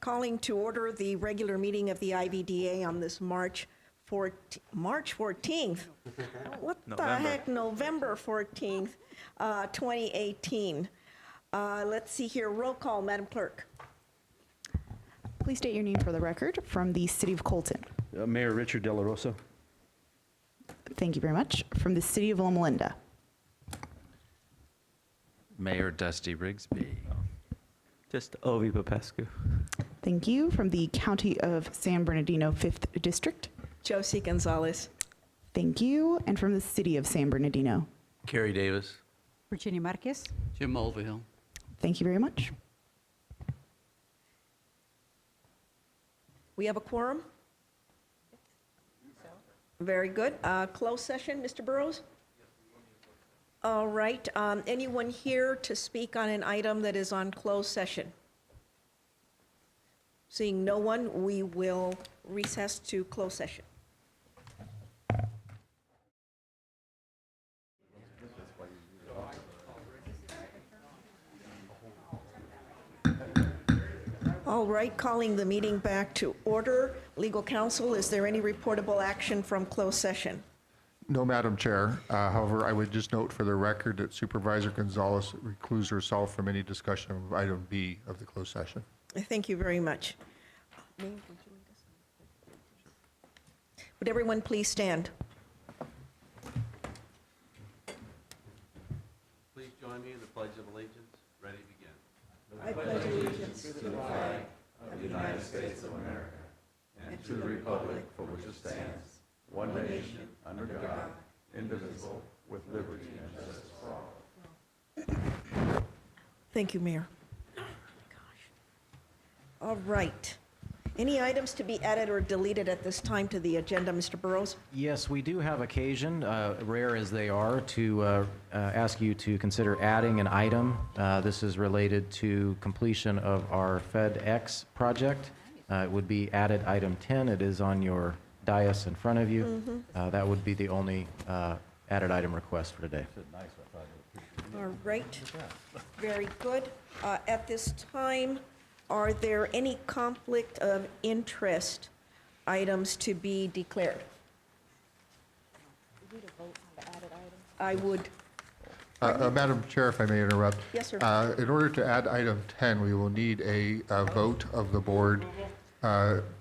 Calling to order the regular meeting of the IVDA on this March 14th. What the heck, November 14th, 2018. Let's see here, roll call, Madam Clerk. Please state your name for the record from the City of Colton. Mayor Richard De La Rosa. Thank you very much. From the City of Loma Linda. Mayor Dusty Rigsby. Just Ovi Popescu. Thank you. From the County of San Bernardino, 5th District. Josie Gonzalez. Thank you. And from the City of San Bernardino. Kerry Davis. Virginia Marquez. Jim Mulvihill. Thank you very much. We have a quorum? Very good. Closed session, Mr. Burrows? All right. Anyone here to speak on an item that is on closed session? Seeing no one, we will recess to closed session. All right, calling the meeting back to order. Legal counsel, is there any reportable action from closed session? No, Madam Chair. However, I would just note for the record that Supervisor Gonzalez recused herself from any discussion of item B of the closed session. Thank you very much. Would everyone please stand? Please join me in the Pledge of Allegiance. Ready, begin. I pledge allegiance to the flag Of the United States of America and to the republic for which it stands, one nation, under God, indivisible, with liberty and justice for all. Thank you, Mayor. Gosh. All right. Any items to be added or deleted at this time to the agenda, Mr. Burrows? Yes, we do have occasion, rare as they are, to ask you to consider adding an item. This is related to completion of our FedEx project. It would be added item 10. It is on your dais in front of you. That would be the only added item request for today. All right. Very good. At this time, are there any conflict of interest items to be declared? I would. Madam Chair, if I may interrupt. Yes, sir. In order to add item 10, we will need a vote of the board,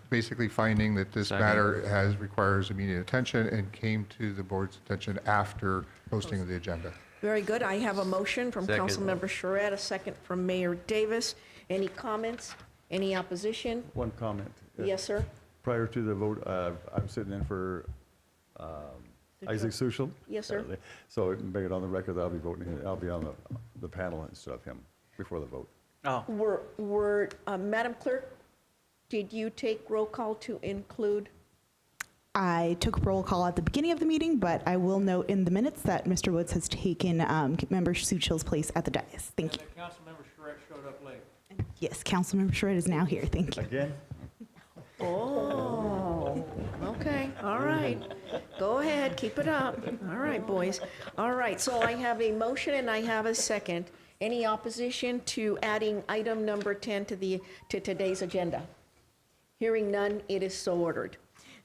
basically finding that this matter requires immediate attention and came to the board's attention after posting of the agenda. Very good. I have a motion from Second. Councilmember Charette, a second from Mayor Davis. Any comments? Any opposition? One comment. Yes, sir. Prior to the vote, I'm sitting in for Isaac Sushel. Yes, sir. So make it on the record that I'll be voting, I'll be on the panel instead of him before the vote. Madam Clerk, did you take roll call to include? I took roll call at the beginning of the meeting, but I will note in the minutes that Mr. Woods has taken Member Suchil's place at the dais. Thank you. Councilmember Charette showed up late. Yes, Councilmember Charette is now here. Thank you. Again? Oh, okay, all right. Go ahead, keep it up. All right, boys. All right, so I have a motion and I have a second. Any opposition to adding item number 10 to today's agenda? Hearing none, it is so ordered.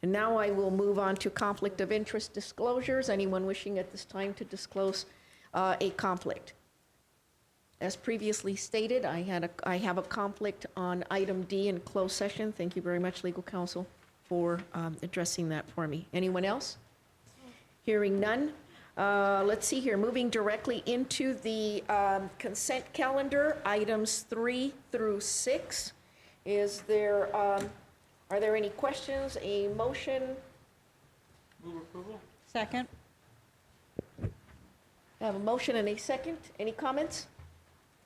And now I will move on to conflict of interest disclosures. Anyone wishing at this time to disclose a conflict? As previously stated, I have a conflict on item D in closed session. Thank you very much, legal counsel, for addressing that for me. Anyone else? Hearing none. Let's see here, moving directly into the consent calendar, items 3 through 6. Are there any questions? A motion? Move approval? Second. I have a motion and a second. Any comments?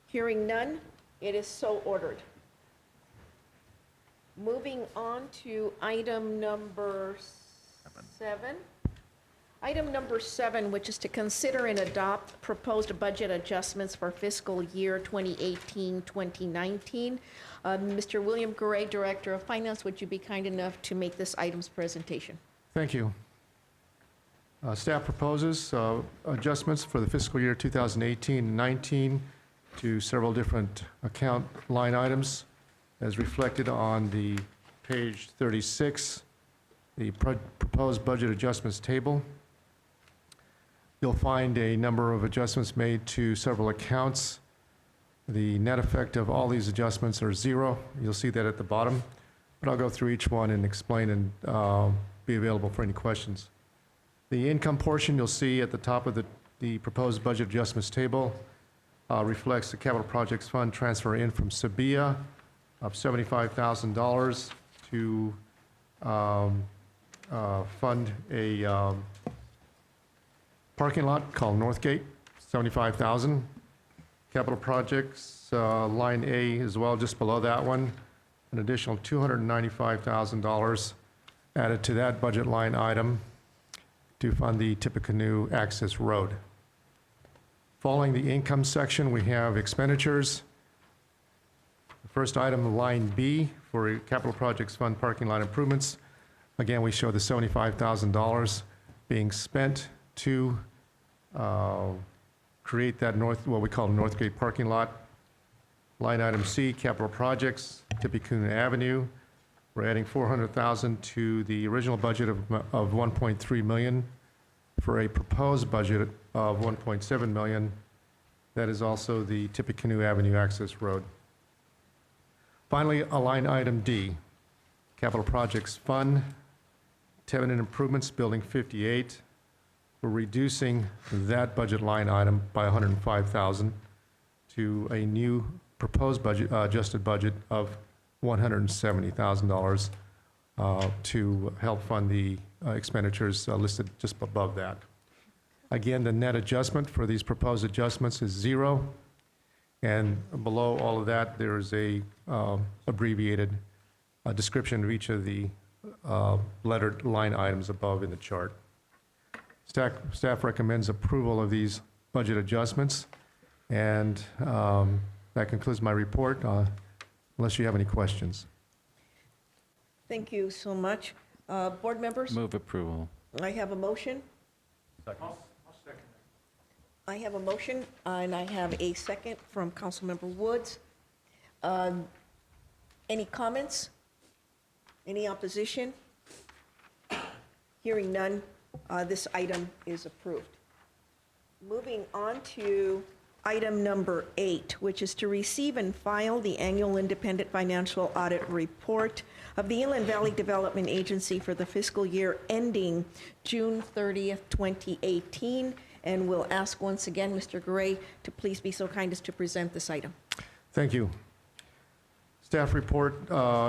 Hearing none, it is so ordered. Moving on to item number 7. Item number 7, which is to consider and adopt proposed budget adjustments for fiscal year 2018-2019. Mr. William Gray, Director of Finance, would you be kind enough to make this item's presentation? Thank you. Staff proposes adjustments for the fiscal year 2018-19 to several different account line items. as reflected on the page 36, the proposed budget adjustments table. You'll find a number of adjustments made to several accounts. The net effect of all these adjustments are zero. You'll see that at the bottom, but I'll go through each one and explain and be available for any questions. The income portion you'll see at the top of the proposed budget adjustments table reflects the capital projects fund transfer in from Sabia of $75,000 to fund a parking lot called Northgate, $75,000. Capital projects, line A as well, just below that one, an additional $295,000 added to that budget line item to fund the Tippecanoe Access Road. Following the income section, we have expenditures. The first item, line B, for capital projects fund parking lot improvements. Again, we show the $75,000 being spent to create that what we call Northgate parking lot. Line item C, capital projects, Tippecanoe Avenue. We're adding $400,000 to the original budget of $1.3 million for a proposed budget of $1.7 million. That is also the Tippecanoe Avenue access road. Finally, a line item D, capital projects fund, tenant improvements, building 58. We're reducing that budget line item by $105,000 to a new proposed budget, adjusted budget of $170,000 to help fund the expenditures listed just above that. Again, the net adjustment for these proposed adjustments is zero, and below all of that, there is a abbreviated description of each of the lettered line items above in the chart. Staff recommends approval of these budget adjustments, and that concludes my report, unless you have any questions. Thank you so much. Board members, Move approval. I have a motion. I have a motion, and I have a second from Councilmember Woods. Any comments? Any opposition? Hearing none, this item is approved. Moving on to item number 8, which is to receive and file the annual independent financial audit report of the Inland Valley Development Agency for the fiscal year ending June 30th, 2018. And we'll ask once again Mr. Gray to please be so kind as to present this item. Thank you. Staff report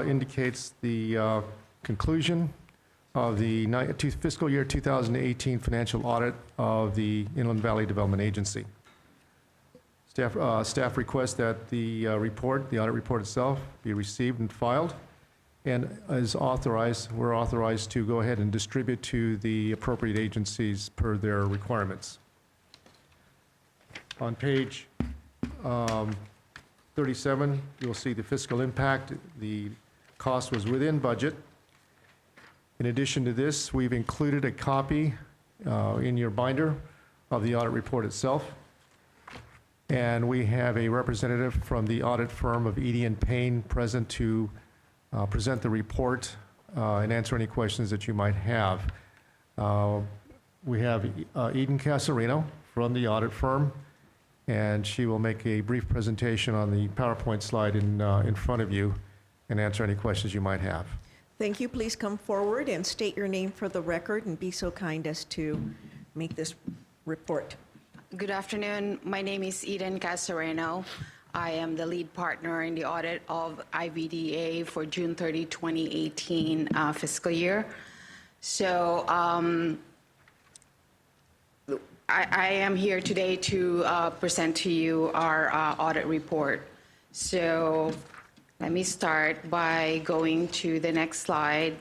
indicates the conclusion of the fiscal year 2018 financial audit of the Inland Valley Development Agency. Staff requests that the audit report itself, be received and filed, and is authorized, we're authorized to go ahead and distribute to the appropriate agencies per their requirements. On page 37, you'll see the fiscal impact. The cost was within budget. In addition to this, we've included a copy in your binder of the audit report itself. And we have a representative from the audit firm of Edie & Payne present to present the report and answer any questions that you might have. We have Eden Casarino from the audit firm, and she will make a brief presentation on the PowerPoint slide in front of you and answer any questions you might have. Thank you. Please come forward and state your name for the record and be so kind as to make this report. Good afternoon. My name is Eden Casareno. I am the lead partner in the audit of IVDA for June 30, 2018 fiscal year. So I am here today to present to you our audit report. So let me start by going to the next slide,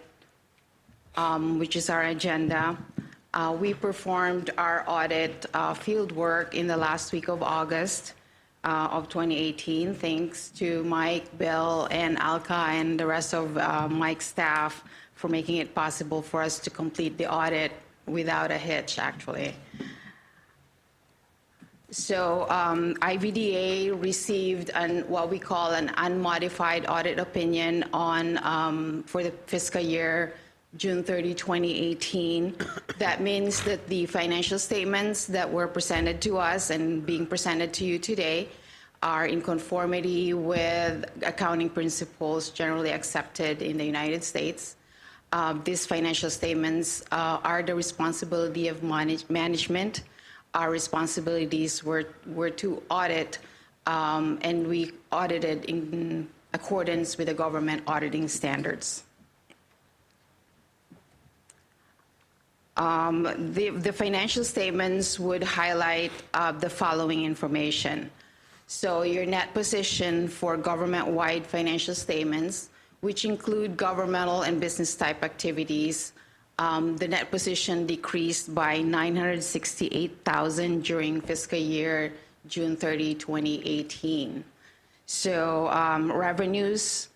which is our agenda. We performed our audit field work in the last week of August of 2018, thanks to Mike, Bill, and Alka, and the rest of Mike's staff for making it possible for us to complete the audit without a hitch, actually. So IVDA received what we call an unmodified audit opinion on for the fiscal year June 30, 2018. That means that the financial statements that were presented to us and being presented to you today are in conformity with accounting principles generally accepted in the United States. These financial statements are the responsibility of management. Our responsibilities were to audit, and we audited in accordance with the government auditing standards. The financial statements would highlight the following information. So your net position for government-wide financial statements, which include governmental and business type activities, the net position decreased by $968,000 during fiscal year June 30, 2018. So revenues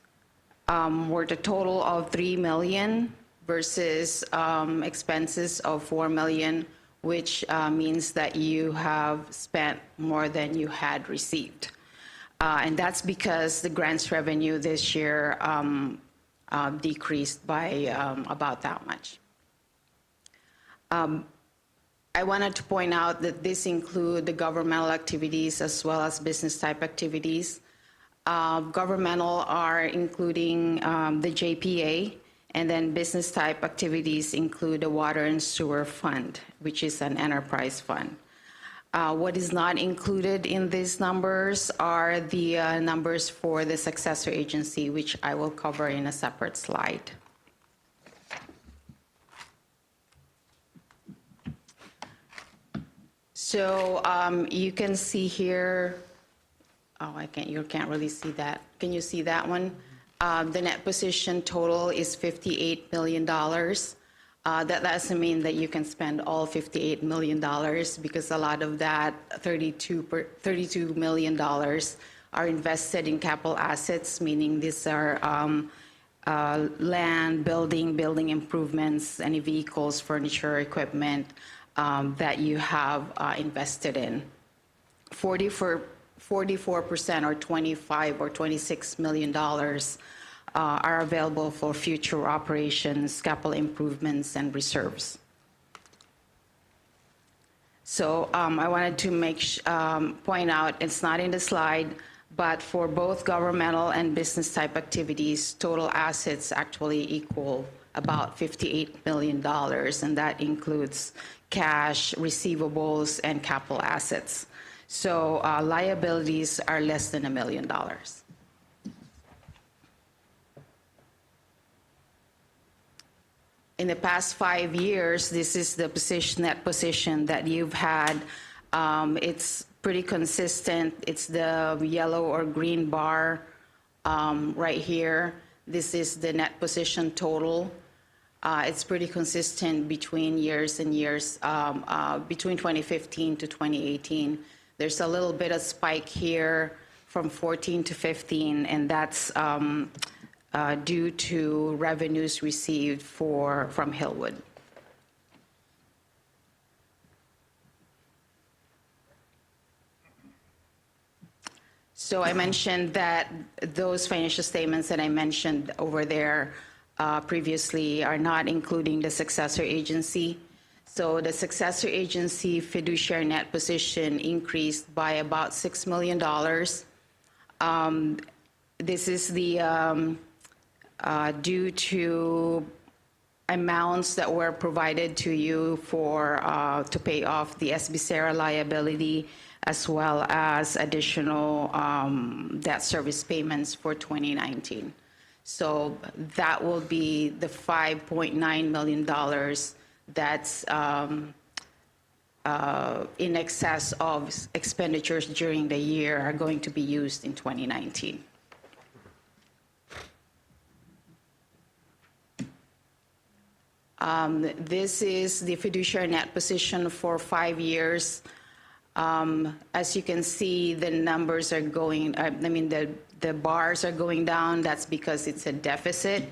were the total of $3 million versus expenses of $4 million, which means that you have spent more than you had received. And that's because the grants revenue this year decreased by about that much. I wanted to point out that this includes the governmental activities as well as business type activities. Governmental are including the JPA, and then business type activities include the Water and Sewer Fund, which is an enterprise fund. What is not included in these numbers are the numbers for the successor agency, which I will cover in a separate slide. So you can see here, you can't really see that. Can you see that one? The net position total is $58 million. That doesn't mean that you can spend all $58 million because a lot of that, $32 million, are invested in capital assets, meaning these are land, building improvements, any vehicles, furniture, equipment that you have invested in. 44% or $25 or $26 million are available for future operations, capital improvements, and reserves. So I wanted to point out, it's not in the slide, but for both governmental and business type activities, total assets actually equal about $58 million, and that includes cash, receivables, and capital assets. So liabilities are less than $1 million. In the past 5 years, this is the net position that you've had. It's pretty consistent. It's the yellow or green bar right here. This is the net position total. It's pretty consistent between years and years, between 2015 to 2018. There's a little bit of spike here from 14 to 15, and that's due to revenues received from Hillwood. So I mentioned that those financial statements that I mentioned over there previously are not including the successor agency. So the successor agency fiduciary net position increased by about $6 million. This is the due to amounts that were provided to you to pay off the SB Sarah liability, as well as additional debt service payments for 2019. So that will be the $5.9 million that's in excess of expenditures during the year are going to be used in 2019. This is the fiduciary net position for 5 years. As you can see, the numbers are going, the bars are going down. That's because it's a deficit.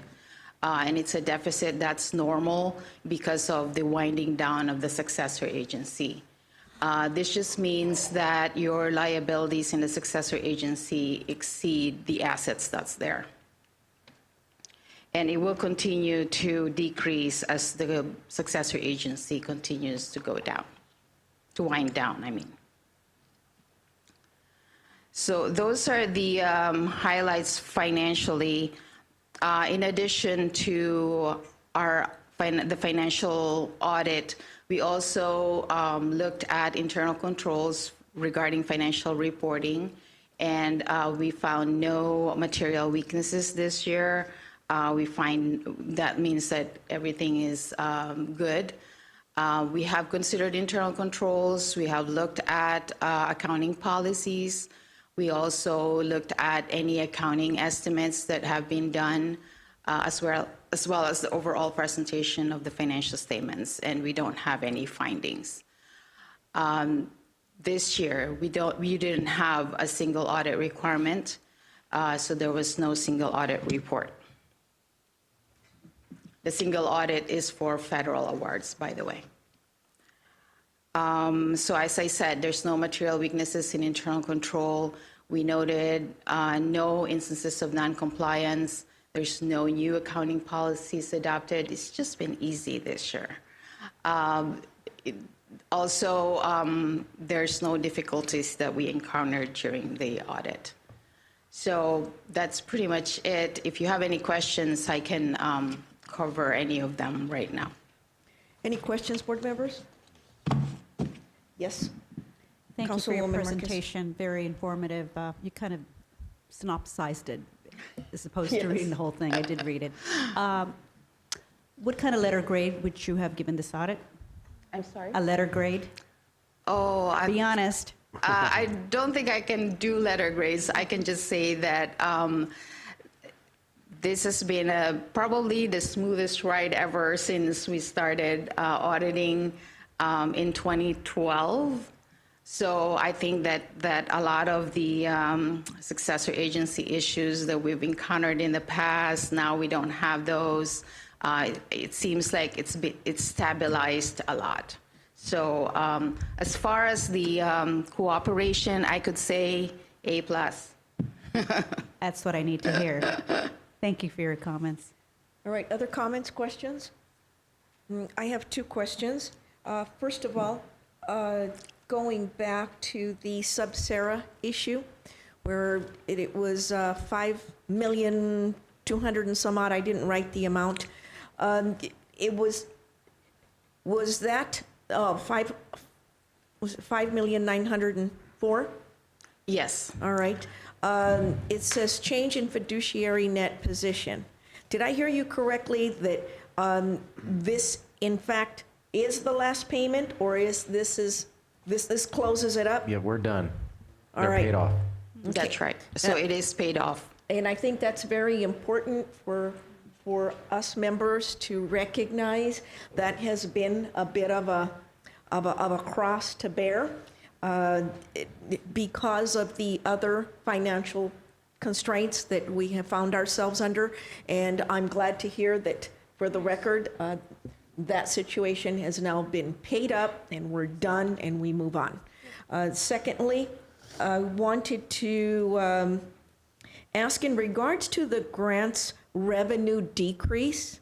And it's a deficit that's normal because of the winding down of the successor agency. This just means that your liabilities in the successor agency exceed the assets that's there. And it will continue to decrease as the successor agency continues to go down, to wind down, I mean. So those are the highlights financially. In addition to the financial audit, we also looked at internal controls regarding financial reporting, and we found no material weaknesses this year. We find that means that everything is good. We have considered internal controls. We have looked at accounting policies. We also looked at any accounting estimates that have been done, as well as the overall presentation of the financial statements, and we don't have any findings. This year, we didn't have a single audit requirement, so there was no single audit report. The single audit is for federal awards, by the way. So as I said, there's no material weaknesses in internal control. We noted no instances of non-compliance. There's no new accounting policies adopted. It's just been easy this year. There's no difficulties that we encountered during the audit. So that's pretty much it. If you have any questions, I can cover any of them right now. Any questions, board members? Yes? Thank you for your Councilwoman Marquez. presentation, very informative. You kind of synopsized it as opposed to Yes. reading the whole thing. I did read it. What kind of letter grade would you have given this audit? I'm sorry? A letter grade? Oh, Be honest. I don't think I can do letter grades. I can just say that this has been probably the smoothest ride ever since we started auditing in 2012. So I think that a lot of the successor agency issues that we've encountered in the past, now we don't have those. It seems like it's stabilized a lot. So as far as the cooperation, I could say A+. That's what I need to hear. Thank you for your comments. All right, other comments, questions? I have two questions. First of all, going back to the Sub-Sarah issue, where it was 5,200,000 and some odd, I didn't write the amount. Was that 5,904,000? Yes. All right. It says change in fiduciary net position. Did I hear you correctly that this, in fact, is the last payment, or this closes it up? Yeah, we're done. All They're right. paid off. That's right. So it is paid off. And I think that's very important for us members to recognize. That has been a bit of a cross to bear because of the other financial constraints that we have found ourselves under. And I'm glad to hear that, for the record, that situation has now been paid up and we're done and we move on. Secondly, I wanted to ask in regards to the grants revenue decrease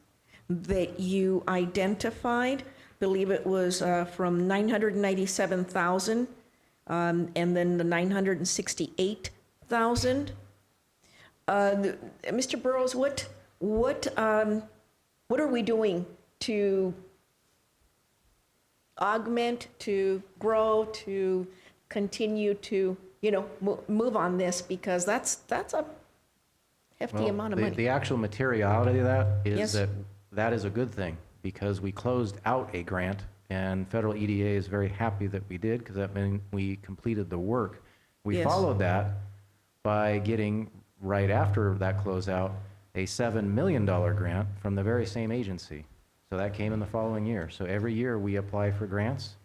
that you identified. Believe it was from 997,000 and then the 968,000. Mr. Burrows, what are we doing to augment, to grow, to continue to, move on this, because that's a hefty amount of money. The actual materiality of that Yes. is that is a good thing, because we closed out a grant, and federal EDA is very happy that we did, because that meant we completed the work. We Yes. followed that by getting, right after that closeout, a $7 million grant from the very same agency. So that came in the following year. So every year we apply for grants,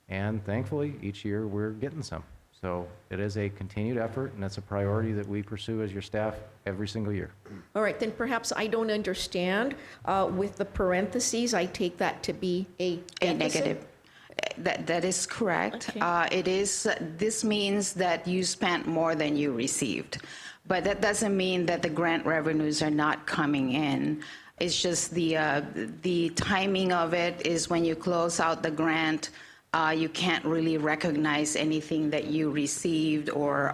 and thankfully, each year we're getting some. So it is a continued effort, and that's a priority that we pursue as your staff every single year. All right, then perhaps I don't understand with the parentheses. I take that to be a A deficit? negative. That is correct. Okay. This means that you spent more than you received. But that doesn't mean that the grant revenues are not coming in. It's just the timing of it is when you close out the grant, you can't really recognize anything that you received or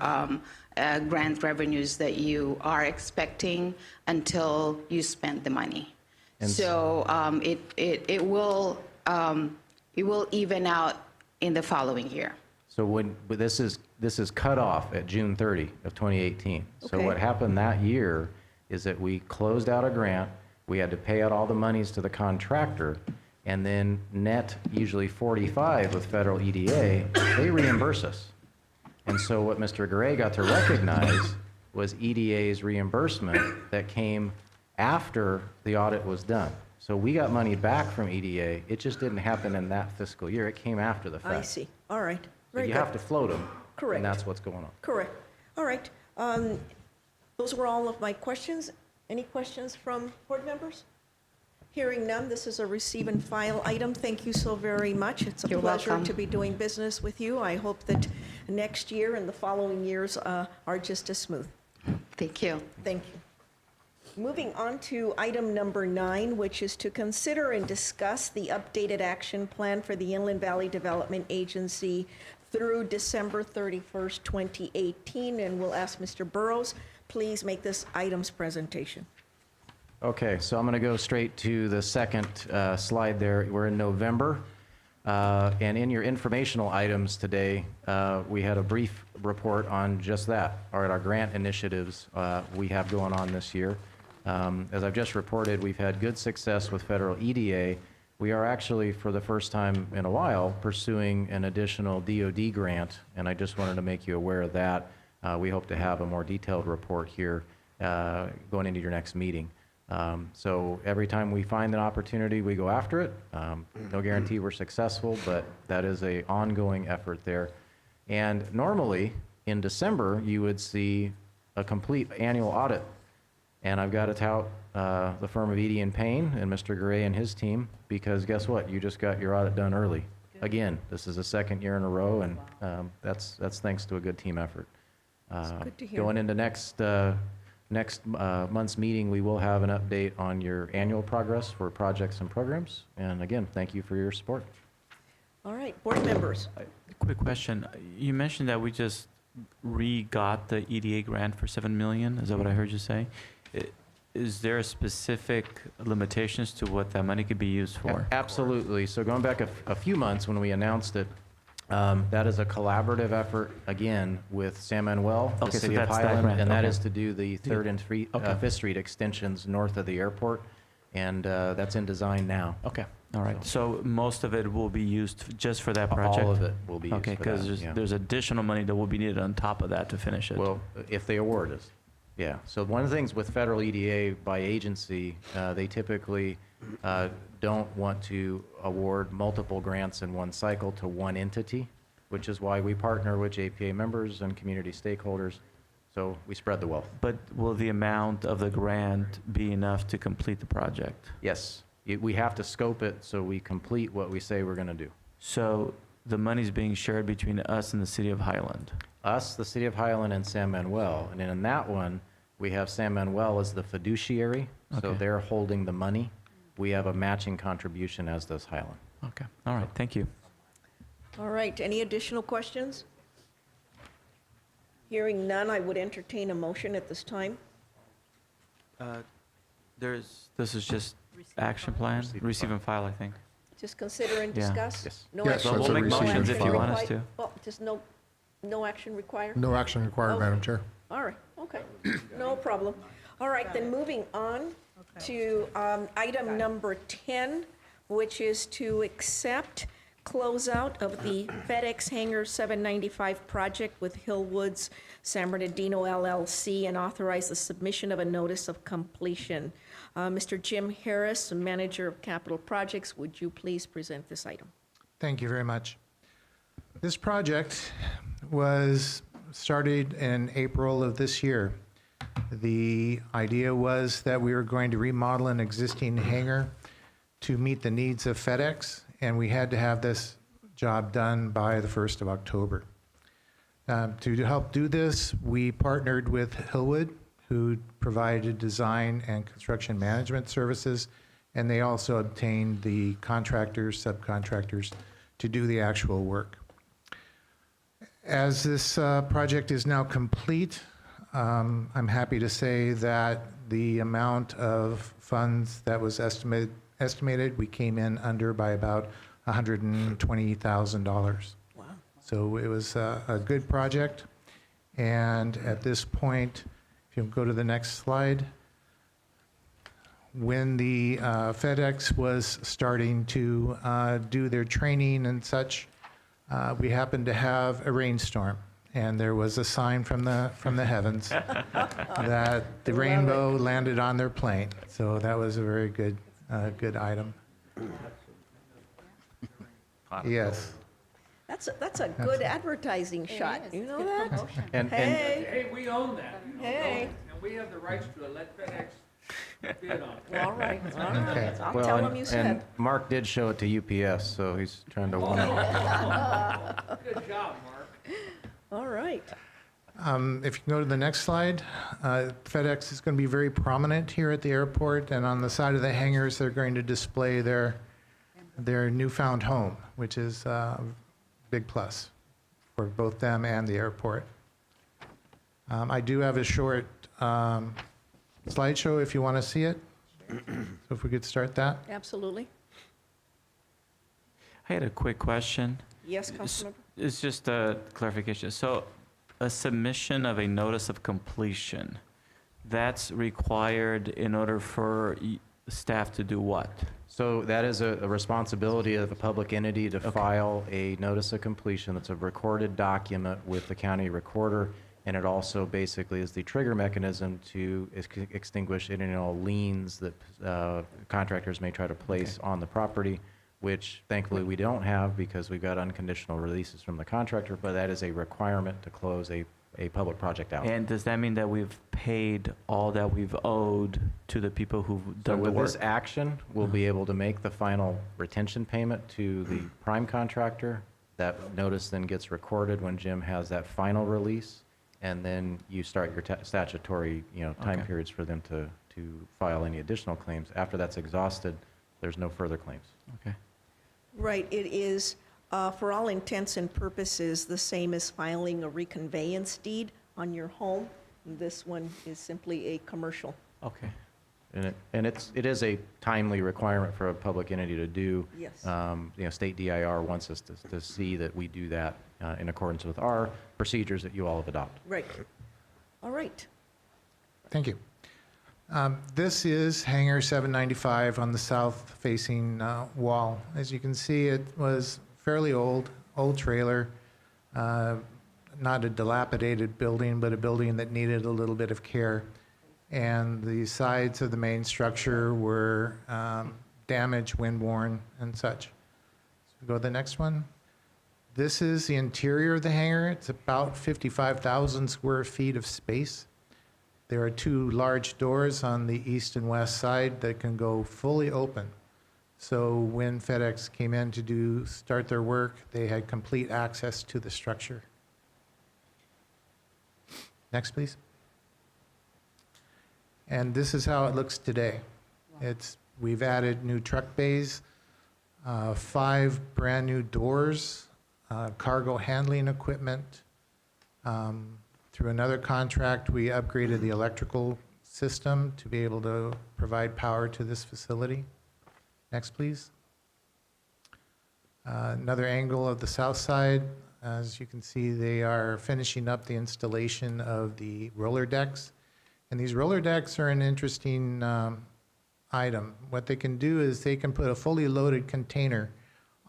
grant revenues that you are expecting until you spend the money. So it will even out in the following year. So but this is cut off at June 30 of 2018. So Okay. what happened that year is that we closed out a grant, we had to pay out all the monies to the contractor, and then net usually 45 with federal EDA, they reimburse us. And so what Mr. Garay got to recognize was EDA's reimbursement that came after the audit was done. So we got money back from EDA, it just didn't happen in that fiscal year, it came after the fact. I see. All right. But Very you good. have to float them. Correct. And that's what's going on. Correct. All right. Those were all of my questions. Any questions from board members? Hearing none, this is a receive and file item. Thank you so very much. It's a You're pleasure welcome. to be doing business with you. I hope that next year and the following years are just as smooth. Thank you. Thank you. Moving on to item number 9, which is to consider and discuss the updated action plan for the Inland Valley Development Agency through December 31st, 2018. And we'll ask Mr. Burrows, please make this item's presentation. Okay, so I'm going to go straight to the second slide there. We're in November, and in your informational items today, we had a brief report on just that, our grant initiatives we have going on this year. As I've just reported, we've had good success with federal EDA. We are actually, for the first time in a while, pursuing an additional DoD grant, and I just wanted to make you aware of that. We hope to have a more detailed report here going into your next meeting. So every time we find an opportunity, we go after it. No guarantee we're successful, but that is an ongoing effort there. And normally, in December, you would see a complete annual audit. And I've got to tout the firm of Edie and Payne and Mr. Garay and his team, because guess what? You just got your audit done early. Again, this is the second year in a row, and that's thanks to a good team effort. good to hear. Going into next month's meeting, we will have an update on your annual progress for projects and programs. And again, thank you for your support. All right, board members. Quick question. You mentioned that we just re-got the EDA grant for $7 million. Is that what I heard you say? Is there specific limitations to what that money could be used for? Absolutely. So going back a few months when we announced it, that is a collaborative effort, again, with San Manuel, the Okay, so city of that's that Highland, grant. and that Okay. is to do the 3rd and Okay. 5th Street extensions north of the airport, and that's in design now. Okay, all right. So most of it will be used just for that project? All of it will be used Okay, for that. because yeah. there's additional money that will be needed on top of that to finish it. Well, if they award us, yeah. So one of the things with federal EDA by agency, they typically don't want to award multiple grants in one cycle to one entity, which is why we partner with JPA members and community stakeholders, so we spread the wealth. But will the amount of the grant be enough to complete the project? Yes, we have to scope it so we complete what we say we're going to do. So the money's being shared between us and the city of Highland? Us, the city of Highland, and San Manuel. And in that one, we have San Manuel as the fiduciary, so Okay. they're holding the money. We have a matching contribution, as does Highland. Okay, all right, thank you. All right, any additional questions? Hearing none, I would entertain a motion at this time. This is just action plan, receive and file, I think. Just consider and Yeah. discuss? Yes. No Yes, action- Well, we'll no make action motions if you want us required? to. Well, just no action required? No action required, Oh. Madam Chair. All right, okay, no problem. All right, then moving on to item number 10, which is to accept closeout of the FedEx Hangar 795 project with Hillwoods San Bernardino LLC and authorize the submission of a notice of completion. Mr. Jim Harris, Manager of Capital Projects, would you please present this item? Thank you very much. This project was started in April of this year. The idea was that we were going to remodel an existing hangar to meet the needs of FedEx, and we had to have this job done by the 1st of October. To help do this, we partnered with Hillwood, who provided design and construction management services, and they also obtained the contractors, subcontractors to do the actual work. As this project is now complete, I'm happy to say that the amount of funds that was estimated, we came in under by about $120,000. Wow. So it was a good project. And at this point, if you go to the next slide, when the FedEx was starting to do their training and such, we happened to have a rainstorm, and there was a sign from the heavens that the rainbow landed on their plane. So that was a very good item. Yes. That's a good advertising shot. You know that? And Hey, Hey, we own that. hey. And we have the rights to it. Let FedEx bid on it. All right, all Okay. right. I'll well, tell and- him you and said. Mark did show it to UPS, so he's trying to one up. Good job, Mark. All right. If you can go to the next slide, FedEx is going to be very prominent here at the airport, and on the side of the hangars, they're going to display their newfound home, which is a big plus for both them and the airport. I do have a short slideshow if you want to see it. So if we could start that. Absolutely. I had a quick question. Yes, Councilmember? It's just a clarification. So a submission of a notice of completion, that's required in order for staff to do what? So that is a responsibility of a public entity to file a notice of completion. That's a recorded document with the county recorder, and it also basically is the trigger mechanism to extinguish any all liens that contractors may try to place on the property, which thankfully we don't have because we've got unconditional releases from the contractor, but that is a requirement to close a public project out. And does that mean that we've paid all that we've owed to the people who've So done the with work? this action, we'll be able to make the final retention payment to the prime contractor. That notice then gets recorded when Jim has that final release, and then you start your statutory, time Okay. periods for them to file any additional claims. After that's exhausted, there's no further claims. Okay. Right, it is, for all intents and purposes, the same as filing a reconveyance deed on your home. This one is simply a commercial. Okay. And it is a timely requirement for a public entity to do. Yes. State DIR wants us to see that we do that in accordance with our procedures that you all have adopted. Right. All right. Thank you. This is hangar 795 on the south-facing wall. As you can see, it was fairly old trailer, not a dilapidated building, but a building that needed a little bit of care. And the sides of the main structure were damaged, wind-worn, and such. So go to the next one. This is the interior of the hangar. It's about 55,000 square feet of space. There are two large doors on the east and west side that can go fully open. So when FedEx came in to start their work, they had complete access to the structure. Next, please. And this is how it looks today. We've added new truck bays, 5 brand-new doors, cargo handling equipment. Through another contract, we upgraded the electrical system to be able to provide power to this facility. Next, please. Another angle of the south side. As you can see, they are finishing up the installation of the roller decks. And these roller decks are an interesting item. What they can do is they can put a fully loaded container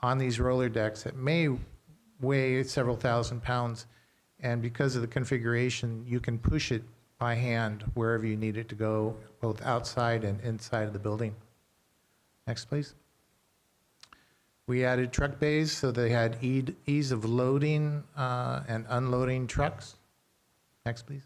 on these roller decks that may weigh several thousand pounds. And because of the configuration, you can push it by hand wherever you need it to go, both outside and inside of the building. Next, please. We added truck bays so they had ease of loading and unloading trucks. Next, please.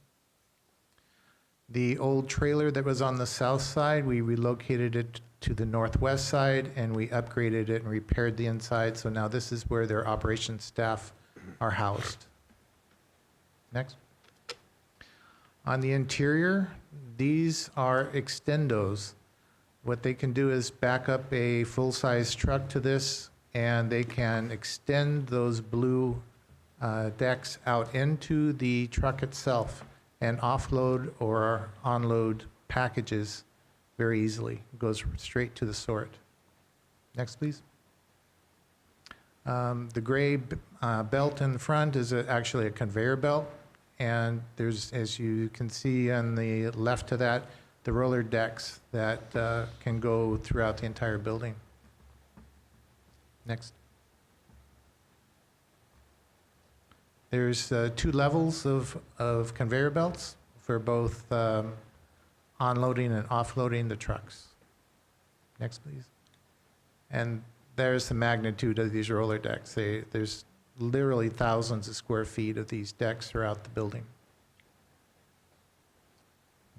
The old trailer that was on the south side, we relocated it to the northwest side, and we upgraded it and repaired the inside. So now this is where their operations staff are housed. Next. On the interior, these are extendos. What they can do is back up a full-size truck to this, and they can extend those blue decks out into the truck itself and offload or onload packages very easily. It goes straight to the sort. Next, please. The gray belt in the front is actually a conveyor belt, and there's, as you can see on the left of that, the roller decks that can go throughout the entire building. Next. There's 2 levels of conveyor belts for both onloading and offloading the trucks. Next, please. And there's the magnitude of these roller decks. There's literally thousands of square feet of these decks throughout the building.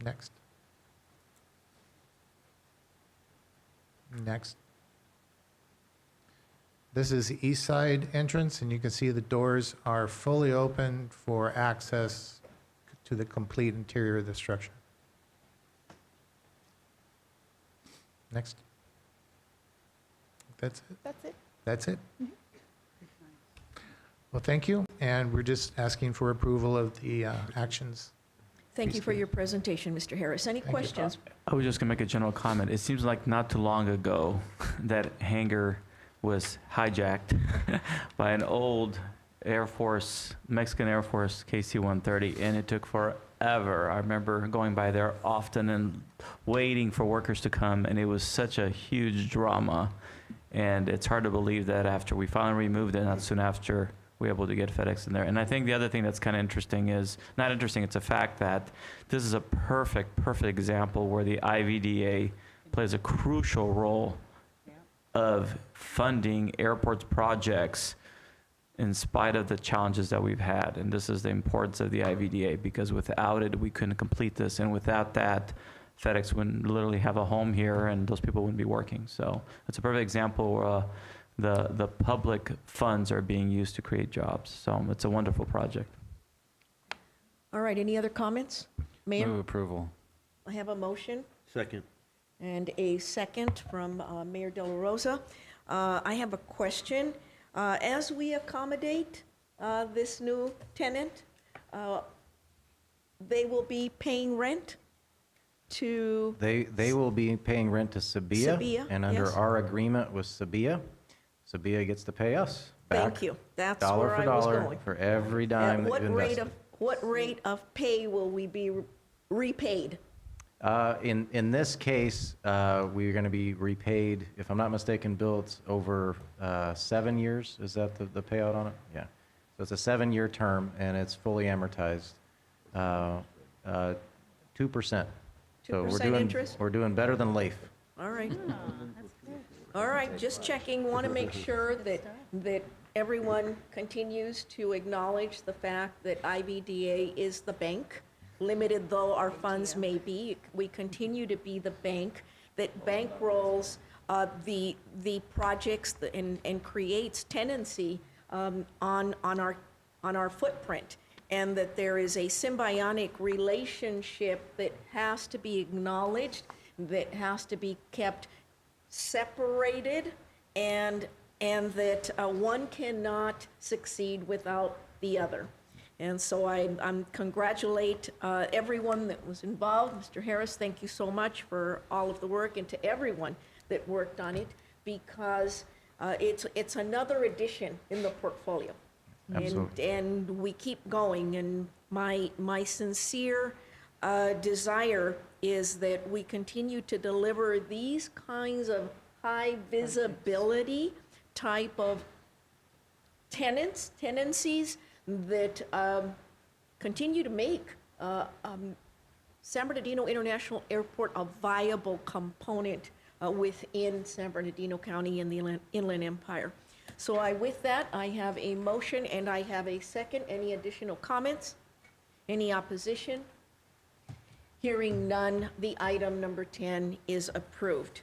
Next. Next. This is the east side entrance, and you can see the doors are fully open for access to the complete interior of the structure. Next. That's it? That's it. That's it? Well, thank you, and we're just asking for approval of the actions. Thank you for your presentation, Mr. Harris. Any you. questions? I was just gonna make a general comment. It seems like not too long ago, that hangar was hijacked by an old Air Force, Mexican Air Force KC-130, and it took forever. I remember going by there often and waiting for workers to come, and it was such a huge drama. And it's hard to believe that after we finally removed it, not soon after, we were able to get FedEx in there. And I think the other thing that's kind of interesting is, not interesting, it's a fact that this is a perfect example where the IVDA plays a crucial role of funding airports projects in spite of the challenges that we've had. And this is the importance of the IVDA, because without it, we couldn't complete this. And without that, FedEx wouldn't literally have a home here, and those people wouldn't be working. So it's a perfect example where the public funds are being used to create jobs. So it's a wonderful project. All right, any other comments? Mayor? Move approval. I have a motion Second. and a second from Mayor De La Rosa. I have a question. As we accommodate this new tenant, they will be paying rent to, They will be paying rent to Sabia. Sabia, And under yes. our agreement with Sabia, Sabia gets to pay us back. thank you, that's Dollar where for I was dollar going. for every dime that you invested. What rate of pay will we be repaid? In this case, we're going to be repaid, if I'm not mistaken, Bill, it's over 7 years. Is that the payout on it? Yeah. So it's a 7-year term, and it's fully amortized. 2%. So 2% interest? We're doing better than LAIF. All right. All right, just checking, want to make sure that everyone continues to acknowledge the fact that IVDA is the bank. Limited though our funds may be, we continue to be the bank that bankrolls the projects and creates tenancy on our footprint, and that there is a symbiotic relationship that has to be acknowledged, that has to be kept separated, and that one cannot succeed without the other. And so I congratulate everyone that was involved. Mr. Harris, thank you so much for all of the work, and to everyone that worked on it, because it's another addition in the portfolio. Absolutely. And we keep going, and my sincere desire is that we continue to deliver these kinds of high visibility type of tenancies that continue to make San Bernardino International Airport a viable component within San Bernardino County and the Inland Empire. So with that, I have a motion and I have a second. Any additional comments? Any opposition? Hearing none, the item number 10 is approved.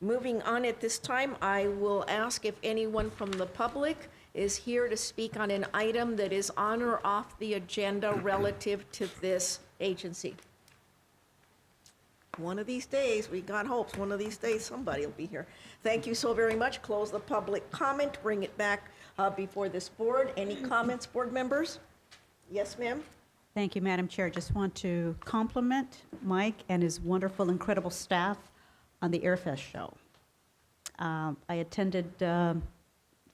Moving on at this time, I will ask if anyone from the public is here to speak on an item that is on or off the agenda relative to this agency. One of these days, we got hopes, one of these days, somebody will be here. Thank you so very much. Close the public comment, bring it back before this board. Any comments, board members? Yes, ma'am? Thank you, Madam Chair. Just want to compliment Mike and his wonderful, incredible staff on the Airfest show. I attended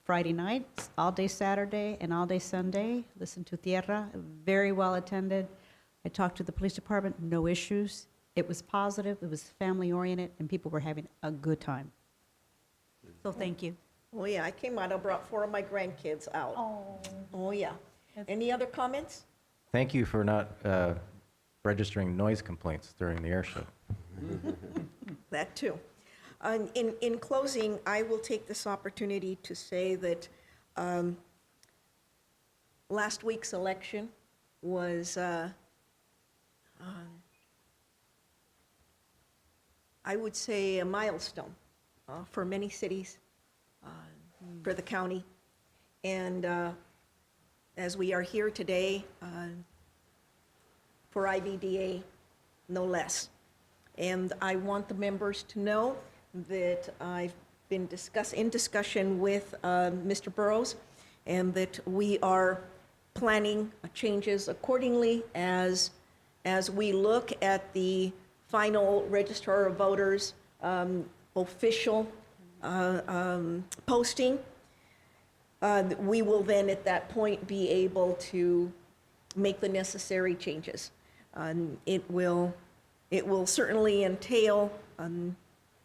Friday night, all day Saturday, and all day Sunday. Listened to Tierra, very well attended. I talked to the police department, no issues. It was positive, it was family-oriented, and people were having a good time. So thank you. Oh, yeah, I came out, I brought 4 of my grandkids out. Oh, yeah. Any other comments? Thank you for not registering noise complaints during the air show. That too. In closing, I will take this opportunity to say that last week's election was, I would say, a milestone for many cities, for the county. And as we are here today, for IVDA, no less. And I want the members to know that I've been in discussion with Mr. Burrows, and that we are planning changes accordingly as we look at the final Registrar of Voters official posting. We will then at that point be able to make the necessary changes. It will certainly entail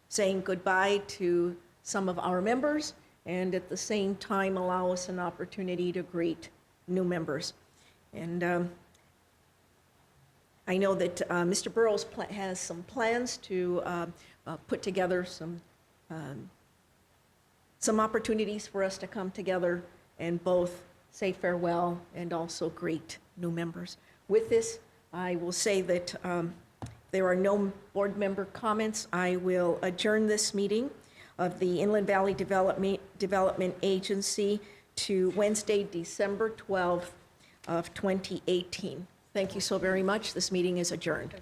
saying goodbye to some of our members, and at the same time allow us an opportunity to greet new members. And I know that Mr. Burrows has some plans to put together some opportunities for us to come together and both say farewell and also greet new members. With this, I will say that there are no board member comments. I will adjourn this meeting of the Inland Valley Development Agency to Wednesday, December 12th of 2018. Thank you so very much. This meeting is adjourned.